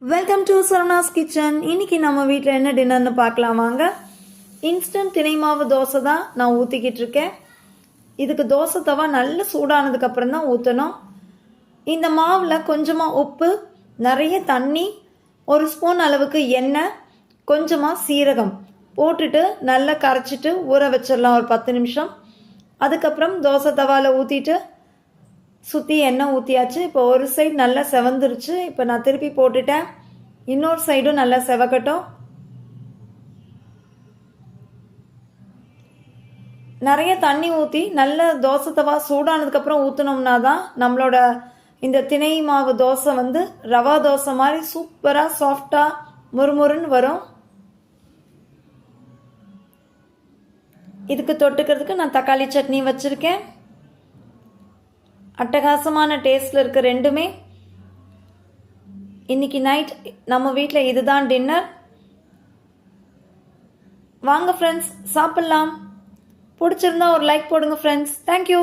Welcome to Saravanas kitchen. இன்னைக்கு நம்ம வீட்டில் என்ன டின்னர்னு பார்க்கலாம் வாங்க. இன்ஸ்டன்ட் தினை மாவு தோசை தான் நான் ஊற்றிக்கிட்டு இருக்கேன். இதுக்கு தோசை தவா நல்ல சூடானதுக்கப்புறம் தான் ஊற்றணும். இந்த மாவில் கொஞ்சமாக உப்பு, நிறைய தண்ணி, ஒரு ஸ்பூன் அளவுக்கு எண்ணெய், கொஞ்சமாக சீரகம் போட்டுட்டு நல்லா கரைச்சிட்டு ஊற வச்சிடலாம் ஒரு 10 நிமிஷம். அதுக்கப்புறம் தோசை தவாவில் ஊற்றிட்டு சுற்றி எண்ணெய் ஊற்றியாச்சு. இப்போ ஒரு சைடு நல்லா செவந்துருச்சு. இப்போ நான் திருப்பி போட்டுட்டேன். இன்னொரு சைடும் நல்லா செவக்கட்டும். நிறைய தண்ணி ஊற்றி நல்ல தோசை தவா சூடானதுக்கப்புறம் ஊற்றினோம்னா தான் நம்மளோட இந்த திணை மாவு தோசை வந்து ரவா தோசை மாதிரி சூப்பராக சாஃப்டாக முறுமுறுன்னு வரும். இதுக்கு தொட்டுக்கிறதுக்கு நான் தக்காளி சட்னி வச்சுருக்கேன். அட்டகாசமான டேஸ்டில் இருக்க ரெண்டுமே. இன்னைக்கு நைட் நம்ம வீட்டில் இதுதான் டின்னர். வாங்க ஃப்ரெண்ட்ஸ், சாப்பிட்லாம். பிடிச்சிருந்தா ஒரு லைக் போடுங்க ஃப்ரெண்ட்ஸ். தேங்க்யூ.